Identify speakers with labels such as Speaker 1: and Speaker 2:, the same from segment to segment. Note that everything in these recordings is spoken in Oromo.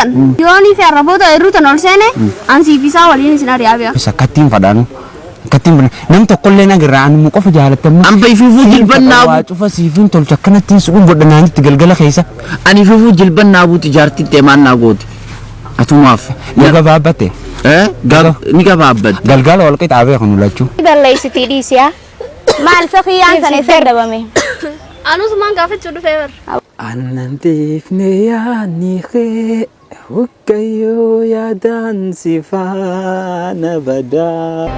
Speaker 1: kan yooni fi arraboota irruutan ol seene ansii fi isaa waliin isin ari'aabiya.
Speaker 2: Sakattiin fadhaanu. Kattiin nam tokkollee nagarraan mu qofa jaalatamuu.
Speaker 3: Amba ifuufuu jilbannaa
Speaker 2: waa cufa siifiin tolcha akkanattiin su'uun godhanaanitti galgala keessa.
Speaker 3: Ani ifuufuu jilbannaa buuti jaartii teemaan naa gooti. Atumaaf.
Speaker 2: Ni gabaabbate.
Speaker 3: Ni gabaabbate.
Speaker 2: Galgala wal qixaabee kan ulachuu.
Speaker 1: Balleessitii dhiisiyaa. Maal safiyyaan sana isa dabame. Anus maan gaafachuu dhufee bar.
Speaker 2: Anantiifne yaani kee hukkayyoo yaadaan si faana badaa.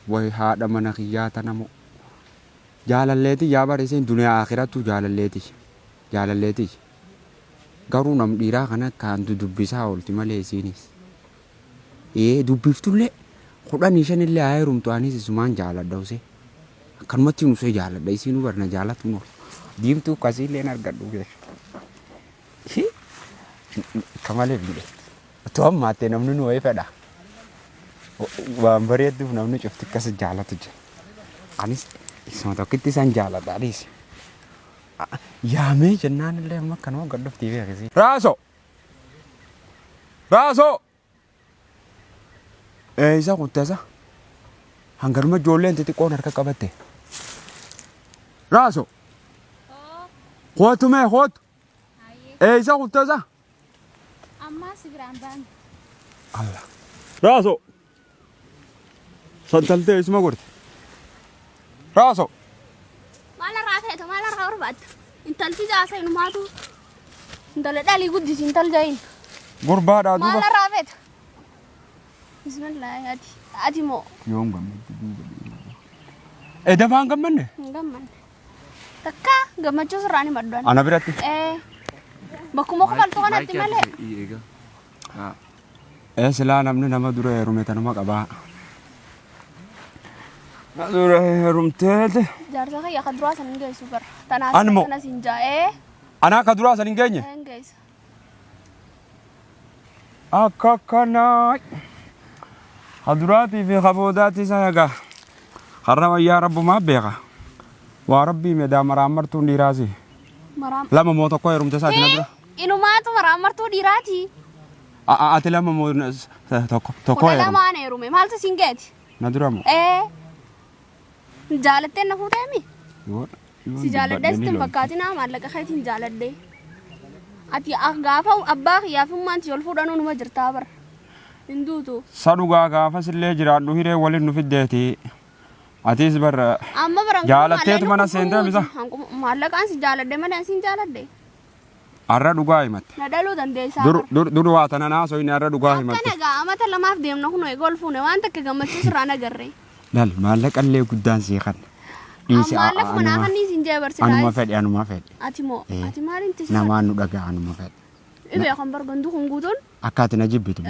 Speaker 2: Way haadha mana kiyyaata namu jaalalleeti yaa bareeseen duniyaa akhirattu jaalalleeti garuu nam dhiiraa kana kan dubbisaa oolti malee isiinis dubbiftullee 15 illee ayirumtu anis isumaan jaaladhause akkanumatti nusee jaaladha isiinuu barna jaalatu nu diimtuu akkasiillee argadhu geessu kamalee bide otoo ammaattee namni nu wayii fedha. Waan bareedduuf namni cufti akkas jaalatu jira. Anis isuma tokkitti isaan jaalladha anis. Yaamee jennaan illee amma kanuma gadhoftii beekasi. Raasoo! Isa kuttasa. Hangaruma ijoolleen xixiqqoon harka qabatte. Raasoo! Hootu mee hootu! Isa kuttasa.
Speaker 1: Ammaa si biraan baan.
Speaker 2: Allah. Raasoo! Santaltee isuma gorte. Raasoo!
Speaker 1: Maala raafeetu maala raafeetu. Intalti jaasa inumaatu. Intala dhalii guddisi intal jahin.
Speaker 2: Gurbaadhaa duuba.
Speaker 1: Maala raafeetu. Bismillah ati moo.
Speaker 2: Yoom gammadde. Dabaan gammanne?
Speaker 1: Hin gammanne. Takka gammachuu sirraani maddoon.
Speaker 2: Ana biratti?
Speaker 1: Bakkuma kofaltu kanatti malee.
Speaker 2: Silaa namni nama dura heerume tanuma qabaa. Dura heerumteeti.
Speaker 1: Jaarsa kayya ka duraa san hin geessu bar.
Speaker 2: Anmo.
Speaker 1: Tanas hin jaa'ee.
Speaker 2: Anaa ka duraa san hin geenye?
Speaker 1: Hin geessu.
Speaker 2: Akka kanaa. Ka duraatii fi ka boodaatii isa egaa. Har'a wayyaa rabbumaa beeka. Waa rabbii meedaa maraamartuun dhiiraasi. Lama moo tokko heerumte isaati na dura.
Speaker 1: Inumaatu maraamartuu dhiiraati.
Speaker 2: Ati lama moo tokko heerume.
Speaker 1: Lamaan heerume maaltu siin geeti?
Speaker 2: Na dura moo.
Speaker 1: Jaalattee na fuuteemi? Si jaaladhee sitti hin fakkaatinaa maallaqa keetiin jaaladhee. Ati gaafa abbaa kiyyaafummaan si ol fuudhanuu numa jirtaa bara. Hin duutu.
Speaker 2: Sadhugaa gaafas illee jiraadhu hiree waliin nu fiddeeti. Atis bara jaalatteetu mana seentee bisa.
Speaker 1: Maallaqaan si jaaladhee malee siin jaaladhee.
Speaker 2: Arra dhugaa himatte.
Speaker 1: Na dhaluu dandeessaa.
Speaker 2: Dur waa tana naasoo inni arra dhugaa himatte.
Speaker 1: Akkana gaa amata lamaaf deemna kun eegol fuune waan takka gammachuu sirraan agarree.
Speaker 2: Lal maallaqa illee guddaan sii kan.
Speaker 1: Maallaqa manaa kan siin jeebarsi.
Speaker 2: Anuma fedhe anuma fedhe.
Speaker 1: Ati moo ati maaliin tisi?
Speaker 2: Namaan nu dhagaa anuma fedhe.
Speaker 1: Ibee kan barbaandu kun guutuun.
Speaker 2: Akkaati na jibbitu.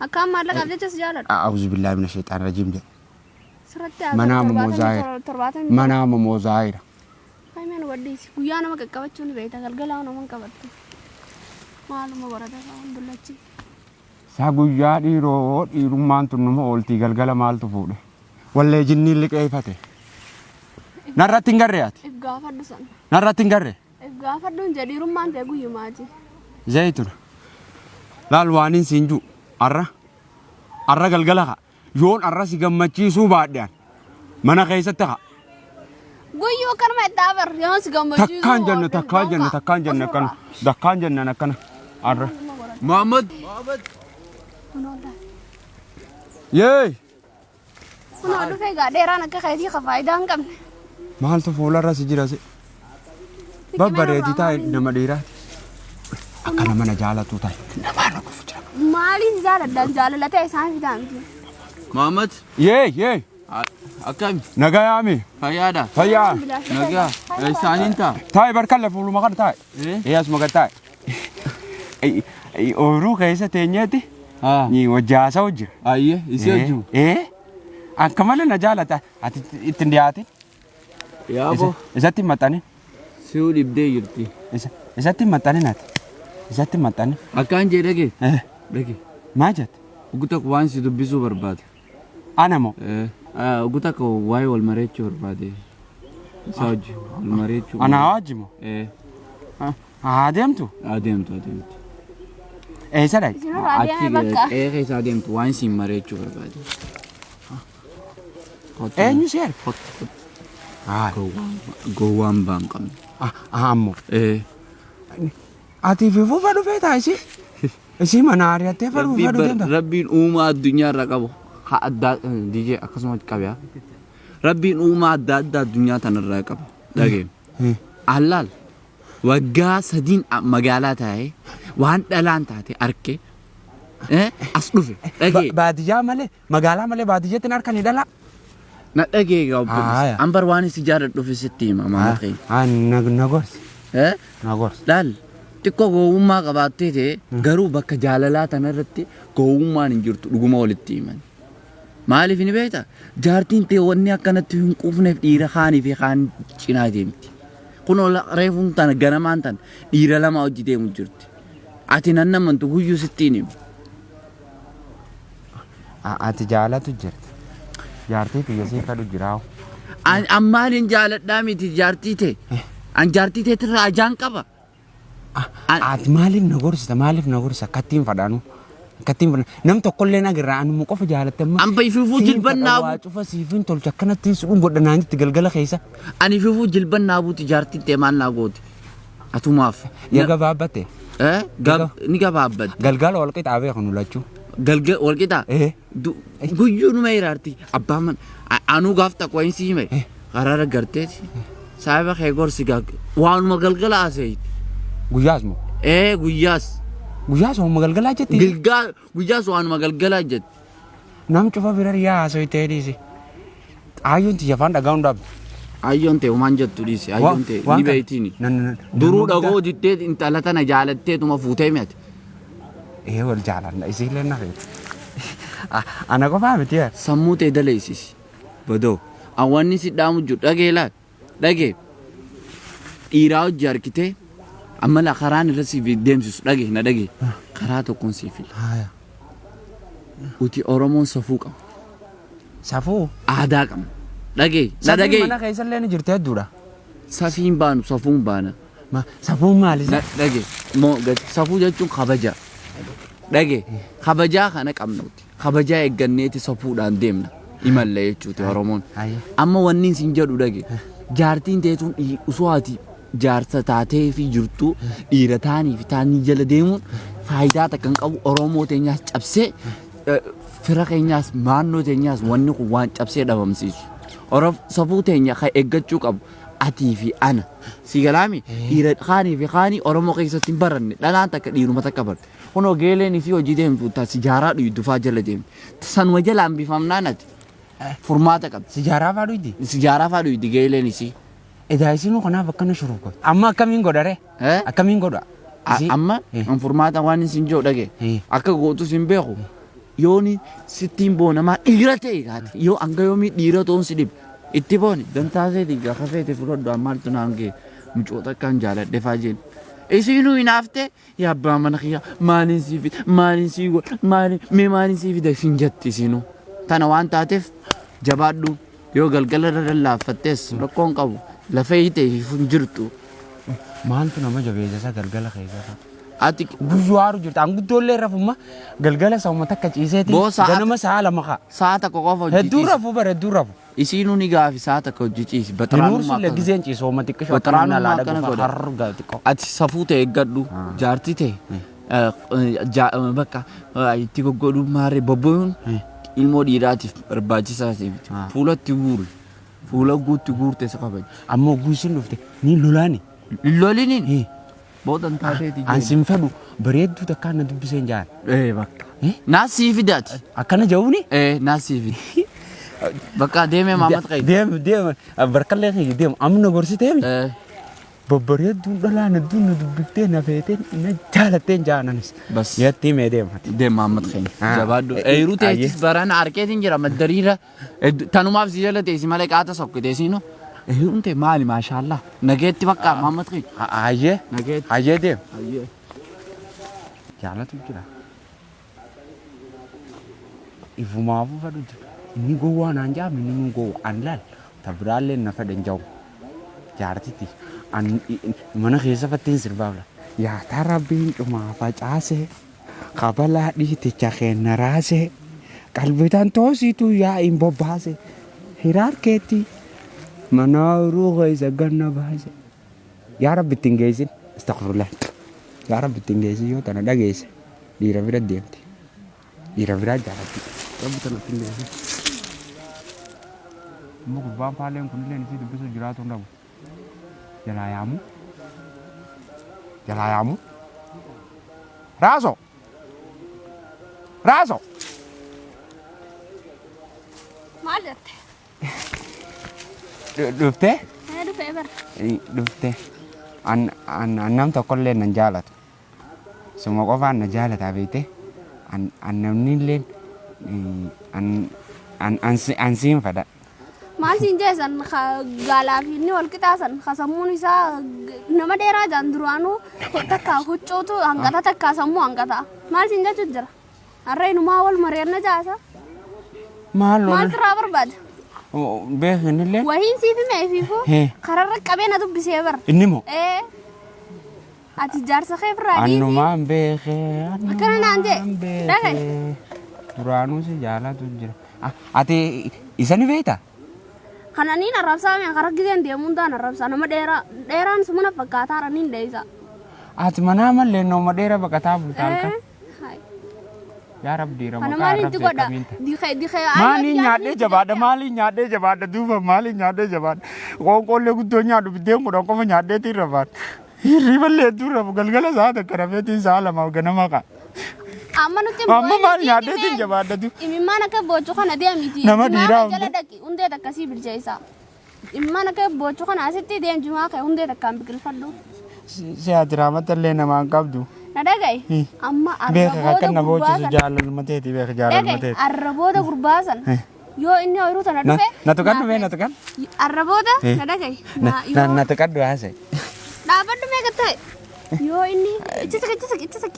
Speaker 1: Akkaan maallaqaaf jecha si jaaladhu.
Speaker 2: A'uuzu billaahi mina sheexaan rajiim jedhe.
Speaker 1: Sirratti
Speaker 2: Manaama moo zaahira.
Speaker 1: Kaimeen waddiisi guyyaa nama qaqqabachuu ni beekta galgalaa nama hin qabattu. Maaluma barata kan dullachi.
Speaker 2: Saa guyyaa dhiirummaan tun numa ooltii galgala maaltu fuudhe. Wallee jinniin liqeeffate. Narratti hin garree ati?
Speaker 1: If gaafadhu sana.
Speaker 2: Narratti hin garree?
Speaker 1: If gaafadhu hin jedhi dhiirummaan ta'e guyyumaati.
Speaker 2: Zayituna. Laal waaniin siin jiru arra galgala haa. Yoon arra si gammachiisuu baadhaan mana keessatti haa.
Speaker 1: Guyyuu akkanuma itti abar yoon si gammachiisuu.
Speaker 2: Takkaan jenne akkana arra.
Speaker 3: Muhammad.
Speaker 2: Yee.
Speaker 1: Kunoo dhufee gaa dheeraan akka keetii ka faayidaa hin qabne.
Speaker 2: Maaltu fuularra si jira se? Babbareetii taa'e nama dhiiraati. Akkana mana jaalatu taa'e namaa na kufu jira.
Speaker 1: Maaliin jaaladhaan jaalalata isaan fidaa miti.
Speaker 3: Muhammad.
Speaker 2: Yee.
Speaker 3: Akkami?
Speaker 2: Nagayaami.
Speaker 3: Fayyaadha.
Speaker 2: Fayyaa.
Speaker 3: Nagaa. Isaaniin ta'a.
Speaker 2: Taa'e barkalla fuuluma kana taa'e. Asuma gad taa'e. Ooyiruu keessa teenyeetti Ni wajjaasa hojja.
Speaker 3: Ayyee isii hojju.
Speaker 2: Akka malee na jaalata. Ati ittiin dhiyaatin.
Speaker 3: Yaaboo.
Speaker 2: Isatti maxxanin.
Speaker 3: Si'uu dhibdee jirti.
Speaker 2: Isatti maxxanin ati. Isatti maxxanin.
Speaker 3: Akkaan jee dhagee. Dhagee.
Speaker 2: Maal jette?
Speaker 3: Uguta waan si dubbisuu barbaade.
Speaker 2: Ana moo?
Speaker 3: Uguta koo waa'ee wal mareechuu barbaade. Isa hojii wal mareechuu.
Speaker 2: Ana hojii moo? Adeemtu?
Speaker 3: Adeemtu.
Speaker 2: Eessa dhayi?
Speaker 1: Achi bakka.
Speaker 3: Keessa adeemtu waan si mareechuu barbaade.
Speaker 2: Eenyu seera?
Speaker 3: Gowwaan baan qabne.
Speaker 2: Ammoo. Ati fi fufa dhufee taasisi? Isii mana ari'attee fufa dhufee
Speaker 3: Rabbiin uumaa addunyaa irra qabu haa addaa dijee akkasumas qabaa. Rabbiin uumaa adda addaa addunyaa tanarraa qaba. Dhagee. Allaal waggaa sadiin magaalaa taa'ee waan dhalaan taate arkee as dhufe. Dhagee.
Speaker 2: Baadiyyaa malee magaalaa malee baadiyyaatti harkanii dhalaa.
Speaker 3: Na dhagee gaabboon. Ambar waan isi jaaladhuuf sitti hima maama keenya.
Speaker 2: Na gorsi. Na gorsi.
Speaker 3: Laal xiqqoo gowwummaa qabaattee ta'e garuu bakka jaalalaa tanarratti gowwummaan hin jirtu dhuguma walitti himan. Maaliif ni beektaa? Jaartiin ta'e wanni akkanatti hin quufneef dhiira kaanii fi kaan cinaa deemti. Kun reefuun tana ganamaan tana dhiira lama hojii deemu jirti. Ati nan namantu guyyuu sittiin himu.
Speaker 2: Ati jaalatu jirti. Jaartii biyya sii kadhu jiraawu.
Speaker 3: Ammaaliin jaaladhaa miti jaartii ta'e. An jaartii ta'e irraa ajaan qaba.
Speaker 2: Ati maaliif na gorsita? Maaliif na gorsita? Akkattiin fadhaanu. Akkattiin fadhaanu. Nam tokkollee nagarraa anuma qofa jaalatte.
Speaker 3: Amba ififuu jilban naabu.
Speaker 2: Waa cufa siifin tolcha akkanatti su'uun godhanaan itti galgala keessa.
Speaker 3: Ani ififuu jilban naabuuti jaartii ta'e maal naa gooti? Atumaaf.
Speaker 2: Ya gabaabbate.
Speaker 3: Ni gabaabbate.
Speaker 2: Galgala wal qixaabee kan ulachuu.
Speaker 3: Galgala wal qixaa? Guyyuu numa hiraarti. Abbaa man anuu gaaf takwa hin siime. Karaara garteeti. Saayiba kee gorsi waanuma galgala haasa'eeti.
Speaker 2: Guyyaas moo?
Speaker 3: Guyyaas.
Speaker 2: Guyyaas waanuma galgalaa jetti?
Speaker 3: Guyyaas waanuma galgalaa jetti.
Speaker 2: Nam cufa bira riyaa haasa'itee dhiisi. Ayyoon tiyya afaan dhagaa'uun dhaabdu.
Speaker 3: Ayyoon ta'e homaan jettu dhiisi. Ayyoon ta'e ni beeytiini. Duruu dhagoo jittee intala tana jaalatteetuma fuutee mi'ati.
Speaker 2: Wal jaalanna isiillee na feeti. Ana qofaa miti yaa.
Speaker 3: Sammuu ta'e daleessisi. Badoo. Awwanni si dhaamu jiru dhagee laal. Dhagee. Dhiiraa hojii harkitee amma la karaan irra siif deemsisu dhagee na dhagee. Karaa tokkoon siif fila. Uti Oromoon safuu qaba.
Speaker 2: Safuu?
Speaker 3: Aadaa qaba. Dhagee. Na dhagee.
Speaker 2: Mana keessallee ni jirti hedduudha.
Speaker 3: Safiin baanu safuun baana.
Speaker 2: Safuun maali?
Speaker 3: Dhagee. Safuu jechuun kabaja. Dhagee. Kabajaa kana qabnuuti. Kabajaa eegganneeti safuudhaan deemna. Imalla jechuuti Oromoon. Amma wanni isin jedhu dhagee. Jaartiin teetuun osoo ati jaarsa taatee fi jirtu dhiira taanii fi taanii jala deemuun faayidaa takkan qabu Oromoo teenyaas cabsee fira keenyaas naannoo teenyaas wanni kun waan cabsee dhabamsiisu. Safuu teenya kan eeggachuu qabu atii fi ana. Si galaami dhiira kaanii fi kaanii Oromoo keessatti hin baranne dhalaan takka dhiiruma takka barre. Kunoo geeleen fi hojii deemtu taasi jaaraa dhuydufaa jala deemti. Sanuma jalaan bifamnaan ati. Furmaata qabdi.
Speaker 2: Sijaaraa faa dhuydi?
Speaker 3: Sijaaraa faa dhuydi geeleen isii.
Speaker 2: Edaa isinuu kanaaf akkana shuruuko. Amma akkamiin godhare? Akkamiin godha?
Speaker 3: Amma furmaata waan isin jiru dhagee. Akka gootus hin beeku. Yooni sittiin boonamaa dhiira ta'e kaati. Yoo hanga yoomii dhiira ta'uun si dhibu. Itti booni. Dantaasee dhiigaa kafeete fudhadhu maaltu naan ga'e. Mucoota akkaan jaaladhe faa jennu. Isinuu hin hafte yaabbaa mana kiyyaa maaliin sii fida maaliin sii godha maaliin sii fida isin jetti isinuu. Tana waan taateef jabaadhu yoo galgala irra laaffattees rakkoon qabu lafee hiitee hin jirtu.
Speaker 2: Maaltu nama jabeessa galgala keessa?
Speaker 3: Ati
Speaker 2: guyyuu haaru jirtu anguddoollee rafuma galgala sauma takka ciiseeti ganama sa'a lama ka'a.
Speaker 3: Sa'a takka qofa hojii
Speaker 2: hedduu rafu bara hedduu rafu.
Speaker 3: Isiinuu ni gaafi sa'a takka hojii ciisi.
Speaker 2: Baxaraanummaa kana. Gizeen ciisooma xiqqisho.
Speaker 3: Baxaraanummaa kana godha. Ati safuu ta'e eeggadhu jaartii ta'e bakka itti goggodhu maarree bobbooyuun ilmoo dhiiraatiif barbaachisaa ta'e fuulatti guuri. Fuula guutti guurte isa kabaja.
Speaker 2: Ammoo guusin dhufte ni lolaani.
Speaker 3: Loliniin. Boodan taateeti.
Speaker 2: Ansin fedhu bareedduu takkaan na dubbiseen jaan.
Speaker 3: Bakka. Naasii fidaati.
Speaker 2: Akkana ja'uuni?
Speaker 3: Naasii fida. Bakka deemee maamat qayi.
Speaker 2: Deem barkallee kee deem amna gorsiteemi. babbareedduu dhalaan hedduun nu dubbiftee na feeteen na jaalatteen jaananis.
Speaker 3: Bas.
Speaker 2: Yatti mee deemati.
Speaker 3: Deem Muhammad keenya. Jabaadhu. Eeruu teessis barana arkeetiin jira maddariira. Tanumaaf si jala teessi malee qaata sokku teessinu. Eeruun tee maali maashaallah. Nageetti bakka Muhammad keenya.
Speaker 2: Hayyee.
Speaker 3: Nageetti.
Speaker 2: Hayyee deem.
Speaker 3: Hayyee.
Speaker 2: Jaalatu jira. Ifumaafuu fadhu jira. Inni gowwaa naan jaame inni gowwaa an laal. Tabiraallee na fedhan jawu. Jaartiti. Mana keessa fattiin sirbaafla. Yaa tarabbiin dhumaa facaasee. Qabalaa dhiiticha kenna raasee. Qalbitaan toosituu yaa'iin bobbaasee. Hiraar keetti. Manaa uruu keessa ganna baase. Yaa rabbi ittiin geessin. Astagfirullah. Yaa rabbi ittiin geessin yoo tana dhageesse. Dhiira bira deemti. Dhiira biraa jaalatti. Rabbi tana ittiin geessin. Amma gurbaan faaleen kunillee isii dubbisuu jiraatu hin dhabu. Jalaa yaamu. Raaso.
Speaker 1: Maal jette?
Speaker 2: Dhuftee?
Speaker 1: Dhufee bara.
Speaker 2: Dhuftee. Nam tokkollee nan jaalatu. Suma qofaan na jaalataa beekte. Namnillee ansiin fedha.
Speaker 1: Maal siin jeesan gaalaa fi inni wal qixaasan sammuun isaa nama dheeraa jaan duraanuu takka huccootu hangata takka sammuu hangata. Maal siin jechuun jira? Har'a inumaa wal mari'anna jaasa.
Speaker 2: Maal
Speaker 1: sirraa barbaada?
Speaker 2: Beekinillee.
Speaker 1: Wahiin siif himee fiifuu kararra qabee na dubbisee bara.
Speaker 2: Inni moo?
Speaker 1: Ati jaarsa kee firraa dhiisi.
Speaker 2: Annumaan beekee.
Speaker 1: Akkana naan jee. Dhagaye.
Speaker 2: Duraanuu si jaalatu jira. Ati isa ni beektaa?
Speaker 1: Kananiin arrabsaa mee karaa giseen deemuun taan arrabsaa nama dheeraan sumuna fakkaataa raniin dheeysa.
Speaker 2: Ati manaa mallee nooma dheeraa baqataa bultaan kan. Yaa rabbi
Speaker 1: Kana maaliin ti godha?
Speaker 2: Maaliin nyaadhee jabaadha duuba maaliin nyaadhee jabaadha. Qoonqoollee guddoo nyaadhu biddeen kudhan qofa nyaadheetiin rafaadha. Hirriballee durra galgala isaa takka rafeetiin isaa lama ganama qabu. Amma maal nyaadheetiin jabaadhatu.
Speaker 1: Imimmaan akka boocuu kana deemiti.
Speaker 2: Nama dhiiraa
Speaker 1: jala dhaqi hundee takkasii bilcheessa. Imimmaan akka boocuu kana asitti deemjumaa ka'e hundee takkaan biqilfadhu.
Speaker 2: Siyaati raamattallee namaan qabdu.
Speaker 1: Na dhagaye. Amma
Speaker 2: arraboota gurbaasan. Jaalalmateeti beeka jaalalmateeti.
Speaker 1: Arraboota gurbaasan. Yoo inni ooyiruu tana dhufe.
Speaker 2: Natu kan dhufe natu kan.
Speaker 1: Arraboota na dhagaye.
Speaker 2: Natu kan dhufe haase.
Speaker 1: Dhaabadhu meeqa ta'e. Yoo inni ittisa.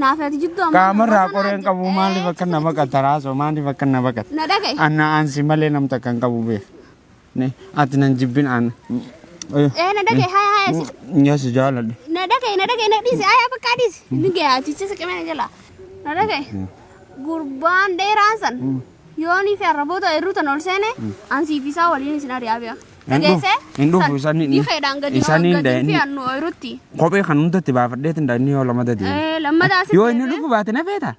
Speaker 1: Naafati jidduu amma.
Speaker 2: Qaamarraa qoreen qabu maaliif akka nama qataraaso maaliif akka nama qat.
Speaker 1: Na dhagaye.
Speaker 2: Anna ansi malee namta kan qabu beek. Ati nan jibbin aan.
Speaker 1: Na dhagaye haya si.
Speaker 2: Nyaasu jaaladhe.
Speaker 1: Na dhagaye na dhiisi haya bakka dhiisi. Inni gaya ittisa qimee jala. Na dhagaye. Gurbaan dheeraan san. Yoo ni fi arraboota ooyiruu tana ol seene ansiif isaa waliin isin ari'aa beeka. Dhageesse?
Speaker 2: Induufu isaanii.
Speaker 1: Ifeedhaan gadi fi annu ooyiruutti.
Speaker 2: Kophee kan hundatti baafadheetin inni yoo lamada deemu.
Speaker 1: Lammadaa asitti.
Speaker 2: Yoo inni dhufu baate na feeta.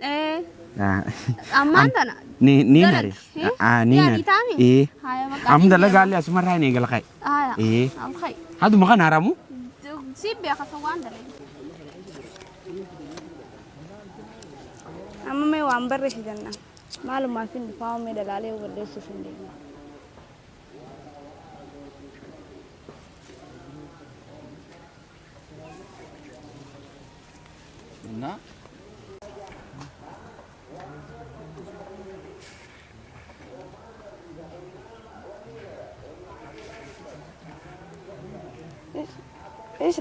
Speaker 1: Ammaan tana.
Speaker 2: Ni nari. Ni nari. Am dalagaalee asumarraa hin eegala ka'e.
Speaker 1: Ka'e.
Speaker 2: Haduma kan haramu.
Speaker 1: Si beeka waan dalage.
Speaker 4: Amma mee waan barreesse jenna. Maalumaaf hin dhufaa mee dalaalee balleessuuf hin deemne.
Speaker 3: Na?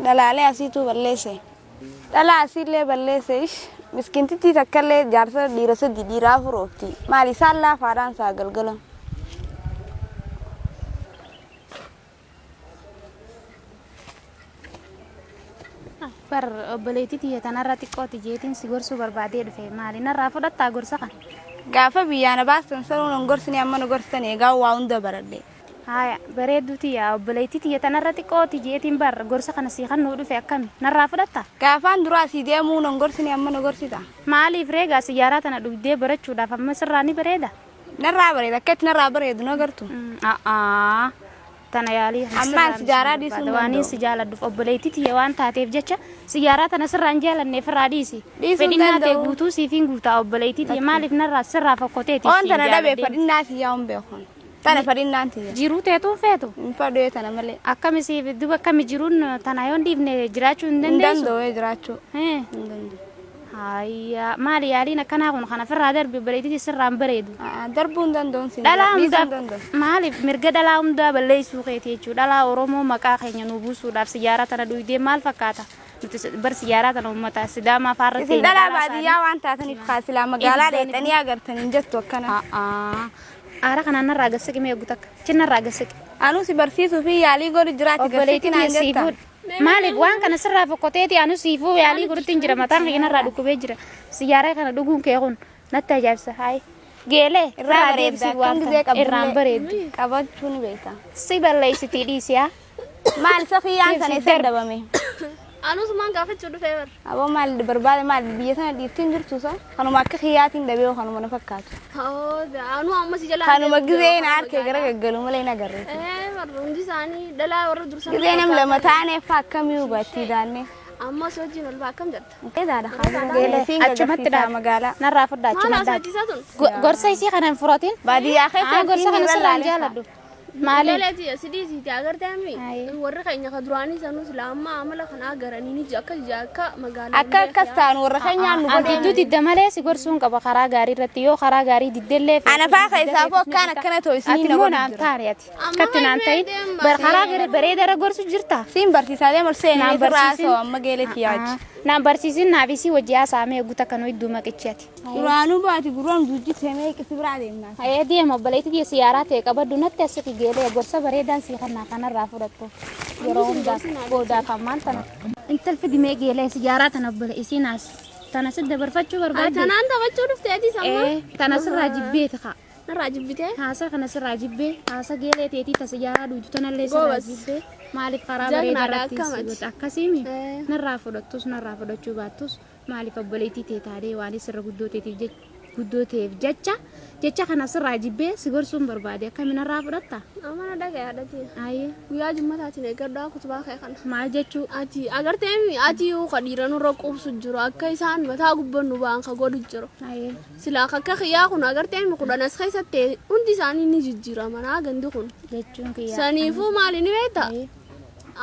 Speaker 4: Dalaalee asiitu balleesse. Dhalaa asiillee balleesse. Miskiintitti takkallee jaarsa dhiira sadii dhiiraa furoofti. Maali isaan laafaadhaan isaa galgala.
Speaker 5: Bar obboleettii tanarra xiqqooti jeetiin si gorsuu barbaadee dhufe maali narraa fudhattaa gorsa kan.
Speaker 4: Gaafa biyyaana baastan sanuun hin gorsine amma nu gorsan egaa waa hunda baradhe.
Speaker 5: Haya bareedduuti yaa obboleettii tanarra xiqqooti jeetiin bar gorsa kana si kan nu dhufe akkami narraa fudhattaa.
Speaker 4: Gaafaan duraa si deemuu hin gorsine amma nu gorsita.
Speaker 5: Maaliif reegaa siyyaaraa tana dhugdee barachuudhaaf amma sirraa ni bareeda.
Speaker 4: Narraa bareeda akkatti narraa bareedu na gartu.
Speaker 5: Tana yaalii
Speaker 4: amma sijaaraa dhiisuun danda'u.
Speaker 5: Waan si jaaladhuuf obboleettii waan taateef jecha siyaaraa tana sirraan jaalanneef irraa dhiisi. Fedhinnaa ta'e guutuu siifiin guutaa obboleettii maaliif narraa sirraa fokkoteeti.
Speaker 4: On tana dhabee fedhinnaa si yaa hin beekun. Tana fadin nanti.
Speaker 5: Jiruu teetuun feetu.
Speaker 4: Fadoo tana malee.
Speaker 5: Akkamisi duba akkami jiruun tana yoo dhiifne jiraachuu hin dandeessu.
Speaker 4: Danda'u jiraachuu.
Speaker 5: Hayya maali yaaliin akkanaa kun kana firraa darbi bareediti sirraan bareedu.
Speaker 4: Darbuu hin danda'uun siin.
Speaker 5: Dhalaa hundaa maaliif mirga dhalaa hundaa balleessuu keeti jechuudha. Dhalaa Oromoo maqaa keenya nu buusuudhaaf siyyaara tana dhuydee maal fakkaata? Nuti bar siyyaara tana uummata Sidaamaa faarra ta'e.
Speaker 4: Dhalaa baadiyyaa waan taataniif kaasilaa magaalaa dheedhanii agartanii hin jettu akkana.
Speaker 5: Aara kanaan narraa gassaqi mee eegu takka. Chinnarraa gassaqi.
Speaker 4: Anu si barsiisuu fi yaalii godhu jiraati gassaqi naan jetta.
Speaker 5: Maaliif waan kana sirraa fokkoteeti anu siifuu yaalii godhutti hin jira mataan kee narraa dhukkubee jira. Siyyaara kana dhuguun kee kun natti ajaa'ibsa. Hayi. Geelee irraa deebisii waan irraan bareeddu.
Speaker 4: Qabachuu ni beekta.
Speaker 5: Si balleessitii dhiisiyaa.
Speaker 4: Maal safiyyaan sana isa dabame.
Speaker 1: Anus man gaafachuu dhufee bar.
Speaker 4: Aboo maal barbaade maal biyya sana dhiiftiin jirtu sa kanuma akka kiyyaatiin dhabee kanuma na fakkaatu.
Speaker 1: Anu amma si jala.
Speaker 4: Kanuma gizeen harkee gara gaggalu malee na garree.
Speaker 1: Hundi isaanii dhalaa warra dursan.
Speaker 4: Gizeenam lama taanee fa akkamii hubattii daannee.
Speaker 1: Amma si wajjin ol baa akkam jirta?
Speaker 4: Eedaadha
Speaker 5: Geelee achumatti dha magaalaa narraa fudhaa achumatti dha. Gorsa isii kana hin furatin.
Speaker 4: Baadiyyaa keessatti
Speaker 5: gorsa kana sirraan jaaladhu. Maali?
Speaker 1: Leeleti sidii ti agartami. Warra keenya ka duraanii sanus laamma amala kana garanii ni akka magaalaa.
Speaker 4: Akka ta'an warra keenyaan nu godhe.
Speaker 5: Anti didda malee si gorsuun qaba karaa gaarii irratti yoo karaa gaarii diddellee.
Speaker 4: Ana faa keessaa koo akkana ta'u isin
Speaker 5: na godhu. Ati taari'ati. Akkatti naan ta'in karaa bareedaa gorsu jirta.
Speaker 4: Siin barsiisaalee marsee ni raasoo amma geeleti yaachi.
Speaker 5: Naan barsiisin naafisii wajji haasaamee guuta kan iddoo maqichaati.
Speaker 4: Duraanuu baati gurraan duuji seemee qisi biraa deemnaa.
Speaker 5: Ayee deema obboleetti siyaaraa ta'e qabaddu natti asitti geelee gorsa bareedaan si kanarraa fudhattu. Yeroo hundaa boodaaf ammaan tana. Intalfi dimee geelee siyaaraa tana obboleessi naas tana si dabarfachuu barbaadde.
Speaker 1: Tanaan taphachuu dhufteeti samma.
Speaker 5: Tana sirraa jibbee ta'a.
Speaker 1: Narraa jibbitee?
Speaker 5: Haasa kana sirraa jibbee haasa geelee teetii tasa siyaaraa dhuutu tanallee sirraa jibbee. Maaliif karaa bareedaa irratti akkasiimi narraa fudhattus narraa fudhachuu baattus maaliif obboleettii teetaadhee waan sirra guddoo ta'eef jecha kana sirraa jibbee si gorsuun barbaade akkamiin narraa fudhatta?
Speaker 1: Amana dhagaa yaadate.
Speaker 5: Ayyee.
Speaker 1: Guyyaa jummataatiin eeggadhaa kutubaa kee kana.
Speaker 5: Maal jechuu?
Speaker 1: Ati agartee ati yoo kadhiira nurra quubsu jiru akka isaan mataa gubbannu ba'an ka godhu jiru.
Speaker 5: Ayyee.
Speaker 1: Silaa akka kiyyaa kun agartee kudhan as keessatti hundi isaanii ni jijjiirama naa gandi kun.
Speaker 5: Jechuun kiyyaa.
Speaker 1: Saniifuu maali ni beektaa?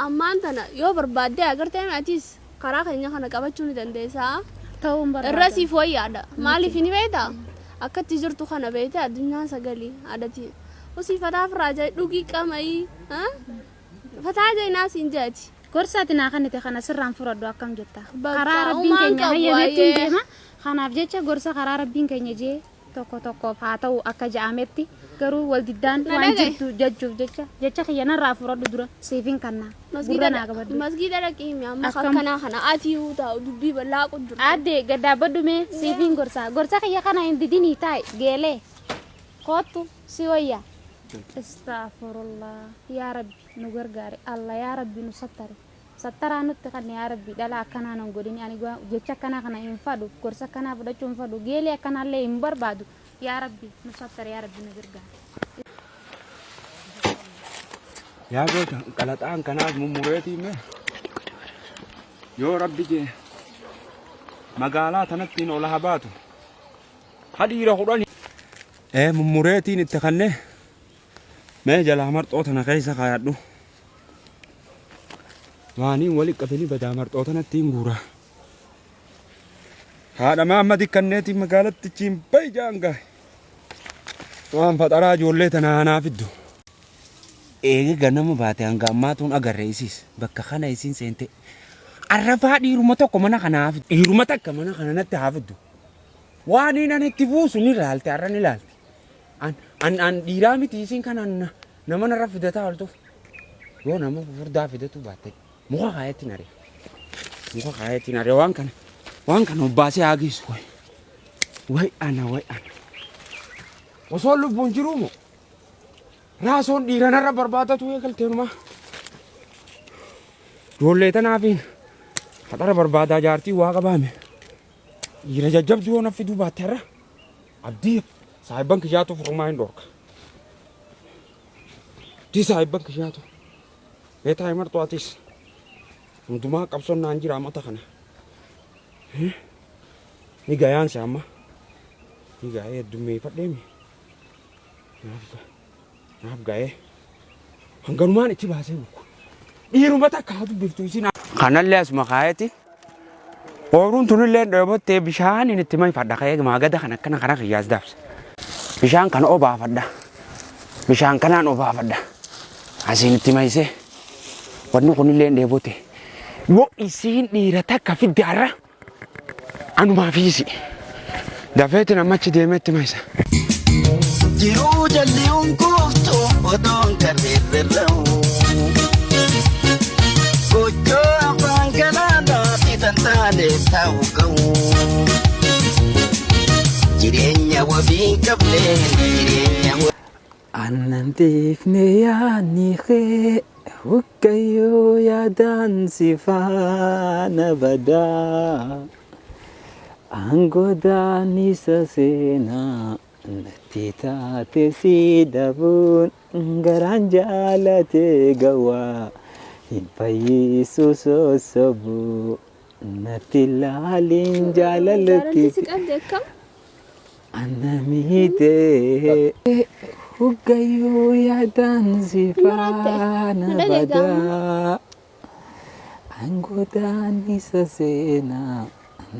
Speaker 1: Ammaan tana yoo barbaadde agartee atis karaa keenya kana qabachuu ni dandeessaa.
Speaker 5: Ta'uun barbaada.
Speaker 1: Irra siif wayyaadha. Maaliif ni beektaa? Akkatti jirtu kana beekte addunyaan sagalee aadati. Usii fataaf raajaa dhugii qamayii. Fataa jainaa siin jaati.
Speaker 5: Gorsaati naa kanite kana sirraan furadhu akkam jetta. Karaa rabbiin keenya hayyameetti hin deema. Kanaaf jecha gorsa karaa rabbiin keenya jee tokkoof haa ta'u akka ja'ametti garuu wal diddaan waan jirtu jechuuf jecha kiyya narraa furadhu dura siifin kannaa. Gurra naa qabadhu.
Speaker 1: Masgiida dhaqii amma akkanaa kana ati yoo ta'u dubbii bal'aa qudurtu.
Speaker 5: Adde gaddaabbadhu mee siifin gorsa kiyya kana hin didinii taa'e geelee kootu si wayya. Astaghfirullah yaa rabbi nu gargaare Allah yaa rabbi nu sattaraa nutti kan yaa rabbi dhala akkanaa nan godhini ani jecha akkanaa kana hin fadhu gorsa akkanaa fudhachuu hin fadhu geelee akkanaallee hin barbaadu yaa rabbi nu sattara yaa rabbi nu gargaare.
Speaker 2: Yaa goota qalaxaan kanaas mummureetii mee yoo rabbi jee magaalaa tanattiin ol haa baatu hadhiira kudhani. Mummureetiin itti kannee mee jalaa marxoo tana keessa kaayadhu. Waaniin walitti qabanii badaa marxoo tanatti hin guura. Haadha maamma dikkanneetiin magaalatti chiin bayi jaangaa. Waan faxaraa ijoollee tana aanaa fiddu. Eega ganama baate hanga ammaatuun agarreesiis bakka kana isiin seente. Arrafaa dhiiruma tokko mana kanaa fiddu. Dhiiruma takka mana kana natti haa fiddu. Waaniin ani itti buusu ni ilaalte arra ni ilaalte. An dhiiraa miti isiin kanaan nama narra fidataa ooltuuf. Yoo nama furdaa fidatu baatte muka kaayetti nare. Muka kaayetti nare waan kana obbaasee haagisu way ana. Osoo lubbuun jiruu moo raasoon dhiira narra barbaadatu eegalteenuma. Ijoollee tanaafiin faxara barbaadaa jaartii waa qabaame. Dhiira jajjabduu yoo naffi duubaatti har'a abdii saayibban kishaatu furumaa hin dhorka. Abdii saayibban kishaatu. Beetaa himartuu atis hundumaa qabsonnaan jira amata kana. Ni gayaan si amma. Ni gayee heddummeeffadheemi. naaf ga'ee hanganumaan itti baasee buku dhiiruma takkaatu biftu isin kanallee asuma kaayeti ooruun tunillee dheebottee bishaan inni itti manfadha ka'ee maagada kan akkana kana kiyyaas dabsa bishaan kana obaafadha bishaan kanaan obaafadha asiin itti maysee wanni kunillee dheebote yoo isiin dhiira takka fidde har'a anumaa fiisi dafeeti namachi deemetti maysa
Speaker 6: jiruu jalliin kuuftu odoon karreerra'u gochoo afaan galaanaati tantaane ta'u ga'u jireenya wabii qablee jireenya
Speaker 7: annantiifne yaadni kee Waaqayyoo yaadaan si faana badaa aangoodhaan isa seenaa natti taate si dhabuun garaan jaalatee gawaa hin fayyisu sossobu natti laaliin jaalalatti annamiitee Waaqayyoo yaadaan si faana badaa aangoodhaan isa seenaa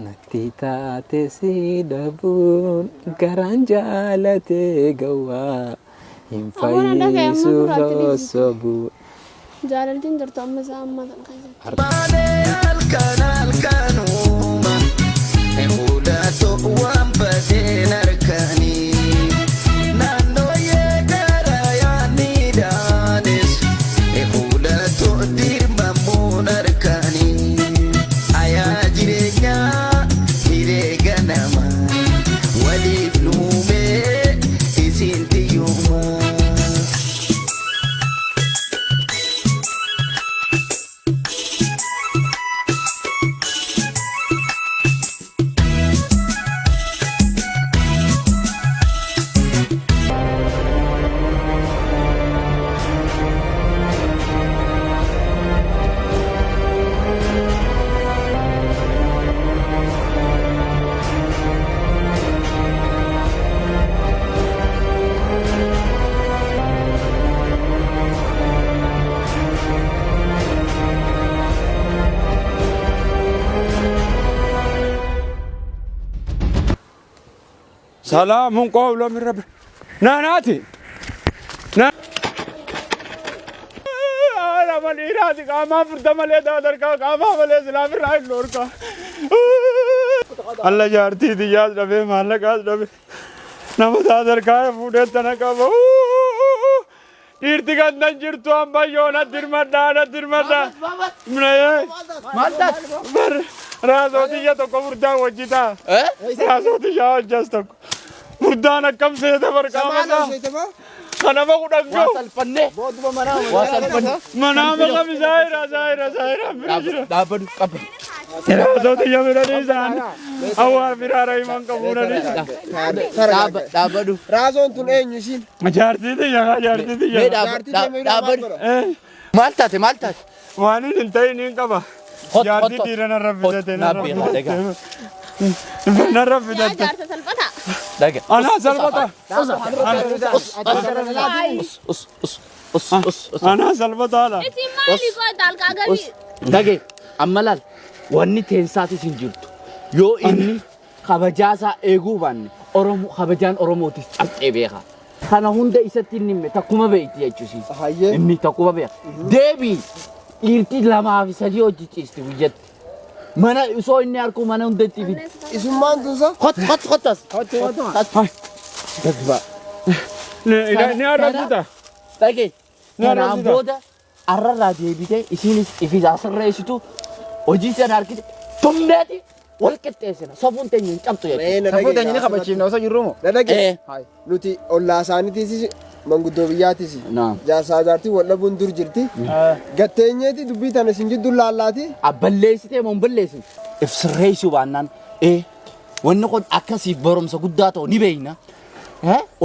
Speaker 7: natti taate si dhabuun garaan jaalatee gawaa hin fayyisu sossobu.
Speaker 1: Jaalaltiin jirtu amma isaa amma kan keessatti.
Speaker 6: Malee halkanuuma eeguudhaatu waan badeen harkanii naannoo yeegara yaaniidhaanis eeguudhaatu dirmamuun harkanii ayaa jireenyaa hireega namaa waliif nuumee isin tiyyuumaa.
Speaker 2: سلام قولا من رب ناناتي نا أنا من إيرادي كاما فرد ملء دادر كاما ملء سلام الرأي لوركا الله جارتي دي جاد ربي مالك جاد ربي نام دادر كاي فودة تناكا إيرتي كندن جرتو أم بايونا درمدا منايا
Speaker 3: مالتاش
Speaker 2: بر رازوتي يا تو كوردا وجيتا رازوتي يا وجستو مردانا كم سيدا بركامنا أنا ما أقول أنجو
Speaker 3: واصل فني واصل فني
Speaker 2: منام كم زاهرة
Speaker 3: دابد كبر
Speaker 2: رازوتي يا ميرا نيزان أوار فرارا إيمان كمونا نيزان
Speaker 3: دابد
Speaker 8: رازون تون أين يشين
Speaker 2: جارتي دي يا
Speaker 3: دابد مالتاش
Speaker 2: واني ننتهي نينكبا جارتي ديرنا رفيدتنا نرفيدتنا
Speaker 1: جارت سلبتها
Speaker 3: دقيقة
Speaker 2: أنا سلبتا أنا سلبتا لا
Speaker 1: إتي مالي قوي دالك أغاني
Speaker 3: دقيقة أما لال واني تنساتي سنجرت يو إني خبجاسا إيغو باني خبجان أوروموتيس أبقى بيخا خانا هوندا إساتي نمي تقوما بيتي يجوسي إني تقوما بيخا ديبي إرتي لما في سجيو جيتيستي وجد mana usoo inni arku mana hundatti fi
Speaker 8: isummaan tuusa
Speaker 3: qotas dagba
Speaker 2: ni arrabsita
Speaker 3: dhage kanaan booda arrarraa deebitee isiinis ifi asirreessitu hojii sana harkite tumdeeti wal qixxeessina safuun teenya hin cabtu jechuudha.
Speaker 8: safuu teenya ni kabachiifna osoo jirru moo dadhage nuti ollaa isaaniitiis manguddoo biyyaatis jaarsaa jaartii wal dhabuun dur jirti gatteenyeeti dubbii tana isin jiddu laallaati
Speaker 3: abballeessitee moo hin balleessin if sirreessuu baannaan wanni kun akkasiif barumsa guddaa ta'u ni beekna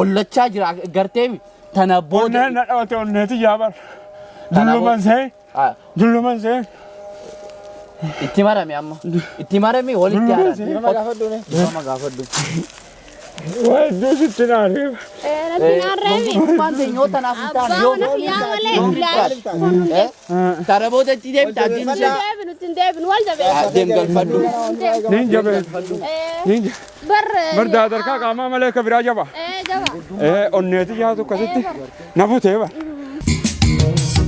Speaker 3: ollachaa jira garteemi tana booda
Speaker 2: onneen na dhawate onneeti yaabar dulluman see
Speaker 3: itti marame amma itti marame walitti haaran nama gaafadhu
Speaker 2: Wadduu sitti naaree.
Speaker 1: Natti naarreemi.
Speaker 3: Waan teenyoota naaf hin taane
Speaker 1: Abbaa mana kiyyaa malee.
Speaker 3: Tara boodatti deemta addiin ishee.
Speaker 1: Ittiin deebinu wal jabeessa.
Speaker 3: Deem galfadhu.
Speaker 2: Niin jabeessa. Niin bar daadarkaa qaamaa malee ka biraa jaba.
Speaker 1: Jaba.
Speaker 2: Onneeti jaatu akkasitti na butee ba.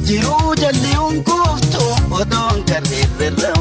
Speaker 6: Jiruu jalli hunkuuftu odoon karreerra